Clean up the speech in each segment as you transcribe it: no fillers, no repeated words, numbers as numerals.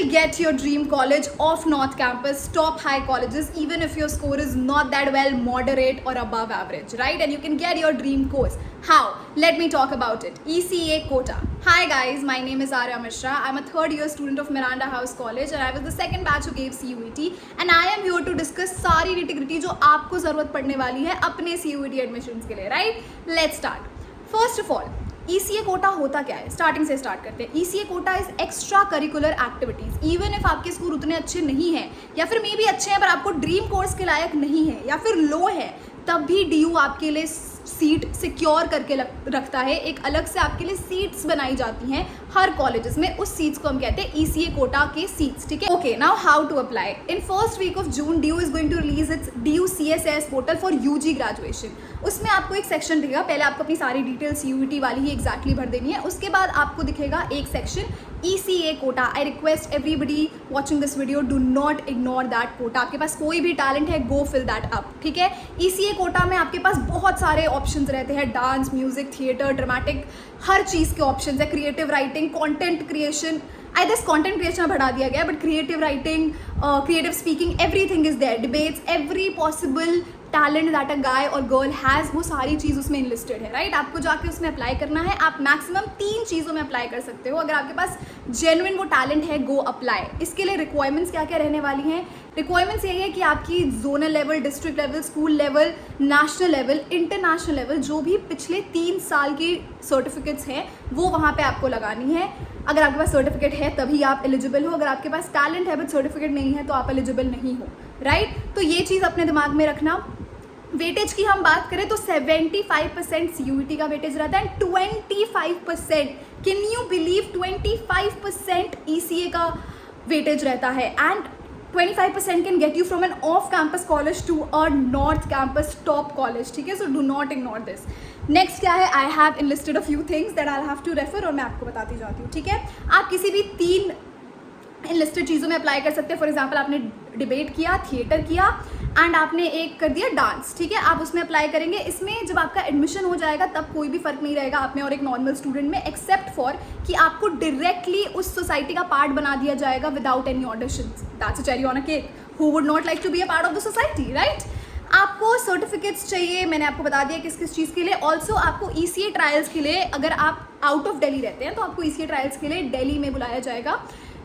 get your dream college off North Campus, top high colleges, even if your score is not that well, moderate or above average, right? And you can get your dream course. How? Let me talk about it. ECA quota. Hi guys, my name is Arya Mishra. I'm a third year student of Miranda House College and I was the second batch who gave CUET, and I am here to discuss सारी nitty-gritty जो आपको ज़रूरत पड़ने वाली है अपने CUET admissions के लिए, right? Let's start. First of all, ECA Kota होता क्या है? स्टार्टिंग से स्टार्ट करते हैं. ECA quota is extra curricular activities. Even if आपके स्कोर उतने अच्छे नहीं हैं या फिर मे भी अच्छे हैं पर आपको ड्रीम कोर्स के लायक नहीं है या फिर लो है, तब भी DU आपके लिए सीट सिक्योर करके रखता है. एक अलग से आपके लिए सीट्स बनाई जाती हैं हर कॉलेजेस में. उस सीट्स को हम कहते हैं ECA कोटा के सीट्स. ठीक है. Okay, now how to apply. In first week of June DU is going to release its DU CSS portal for UG graduation. उसमें आपको एक सेक्शन दिखेगा. पहले आपको अपनी सारी डिटेल्स CUET वाली ही एग्जैक्टली भर देनी है. उसके बाद आपको दिखेगा एक section ECA quota. I request everybody watching this video, do not ignore that quota. आपके पास कोई भी टैलेंट है, गो फिल दैट अप. ठीक है. ECA कोटा में आपके पास बहुत सारे ऑप्शंस रहते हैं. डांस, म्यूजिक, थिएटर, ड्रामेटिक, हर चीज़ के ऑप्शंस है. Creative writing, content creation, I this content creation बढ़ा दिया गया, but creative writing, creative speaking, everything is there. Debates, every possible talent that a guy और गर्ल हैज़, वो सारी चीज़ उसमें इनलिस्टेड है. राइट. आपको जाके उसमें अप्लाई करना है. आप मैक्सिमम 3 चीज़ों में अप्लाई कर सकते हो. अगर आपके पास जेन्युइन वो टैलेंट है, गो अप्लाई. इसके लिए रिक्वायरमेंट्स क्या क्या रहने वाली हैं? रिक्वायरमेंट्स यही है कि आपकी zonal level, district level, school level, national level, international level, जो भी पिछले 3 साल की सर्टिफिकेट्स हैं वो वहाँ पे आपको लगानी है. अगर आपके पास सर्टिफिकेट है तभी आप एलिजिबल हो. अगर आपके पास टैलेंट है बट सर्टिफिकेट नहीं है तो आप एलिजिबल नहीं हो. राइट. तो ये चीज़ अपने दिमाग में रखना. वेटेज की हम बात करें तो 75% CUET का वेटेज रहता है. 25%, कैन यू बिलीव, 25% ECA का वेटेज रहता है. And 25% can get you from an off campus college to a north campus top college. ठीक है. So do not ignore this. Next क्या है? I have enlisted a few things that I have to refer, और मैं आपको बताती जाती हूँ. ठीक है. आप किसी भी 3 इनलिस्टेड चीज़ों में अप्लाई कर सकते हैं. फॉर एग्जाम्पल, आपने डिबेट किया, थिएटर किया एंड आपने एक कर दिया डांस. ठीक है. आप उसमें अप्लाई करेंगे. इसमें जब आपका एडमिशन हो जाएगा तब कोई भी फर्क नहीं रहेगा आप में और एक नॉर्मल स्टूडेंट में, एक्सेप्ट फॉर कि आपको डायरेक्टली उस सोसाइटी का पार्ट बना दिया जाएगा without any auditions. That's a cherry on a cake. Who would not like to be a part of the society, right? आपको सर्टिफिकेट्स चाहिए, मैंने आपको बता दिया किस किस चीज़ के लिए. ऑल्सो आपको ECA ट्रायल्स के लिए, अगर आप आउट ऑफ दिल्ली रहते हैं तो आपको ECA ट्रायल्स के लिए दिल्ली में बुलाया जाएगा.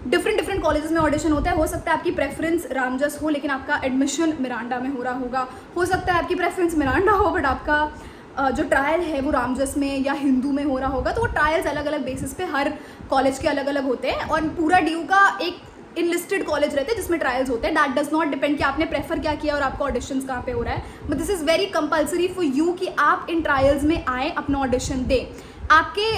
डिफरेंट कॉलेजेस में ऑडिशन होता है. हो सकता है आपकी प्रेफरेंस रामजस हो लेकिन आपका एडमिशन मिरांडा में हो रहा होगा. हो सकता है आपकी प्रेफरेंस मिरांडा हो बट आपका जो ट्रायल है वो रामजस में या हिंदू में हो रहा होगा. तो वो ट्रायल्स अलग अलग बेसिस पे हर कॉलेज के अलग अलग होते हैं और पूरा DU का एक इनलिस्टेड कॉलेज रहते हैं जिसमें ट्रायल्स होते हैं. दैट डज नॉट डिपेंड कि आपने प्रेफर क्या किया और आपका ऑडिशंस कहाँ पे हो रहा है. But this is very compulsory for you कि आप इन ट्रायल्स में आए, अपना ऑडिशन दें. आपके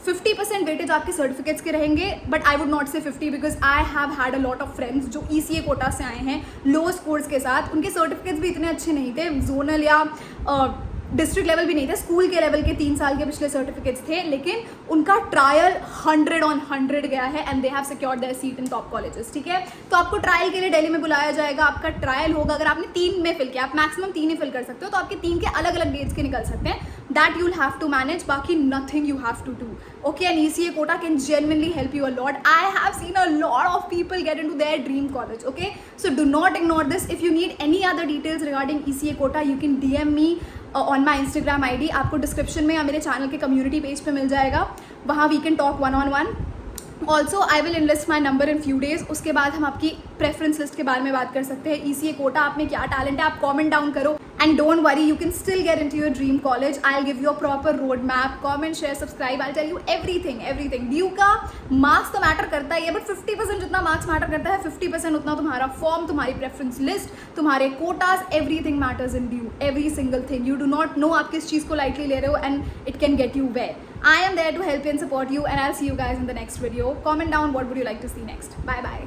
50% वेटेज आपके सर्टिफिकेट्स के रहेंगे, बट आई वुड नॉट से 50 because I have had a lot of friends जो ECA कोटा से आए हैं लो स्कोर्स के साथ. उनके सर्टिफिकेट्स भी इतने अच्छे नहीं थे, जोनल या डिस्ट्रिक्ट लेवल भी नहीं थे, स्कूल के लेवल के 3 साल के पिछले सर्टिफिकेट्स थे, लेकिन उनका ट्रायल 100 on 100 गया है and they have secured there seat in top colleges. ठीक है. तो आपको ट्रायल के लिए दिल्ली में बुलाया जाएगा. आपका ट्रायल होगा, अगर आपने 3 में फिल किया, आप मैक्सिमम 3 ही फिल कर सकते हो, तो आपके 3 के अलग अलग डेट्स के निकल सकते हैं. That you will have to manage, बाकी nothing you have to do. Okay, and ECA quota can genuinely help you a lot. I have seen a lot of people get into their dream college. Okay, so do not ignore this. If you need any other details regarding ECA quota, you can DM me on my Instagram ID. आपको description में या मेरे channel के community page पे मिल जाएगा. वहाँ we can talk 1-on-1. Also I will enlist my number in few days. उसके बाद हम आपकी प्रेफरेंस लिस्ट के बारे में बात कर सकते हैं. ECA कोटा, आप में क्या टैलेंट है, आप कमेंट डाउन करो. And don't worry, you can still get into your dream college. I will give you a proper road map. Comment, share, subscribe. I tell you everything. DU का marks तो matter करता ही है, but 50% जितना marks matter करता है, 50% उतना तुम्हारा फॉर्म, तुम्हारी प्रेफरेंस लिस्ट, तुम्हारे quotas, everything matters in DU. Every single thing. You do not know आप किस चीज़ को लाइटली ले रहे हो and it can get you where. I am there to help you and support you, and I'll see you guys in the next video. Comment down what would you like to see next. Bye bye.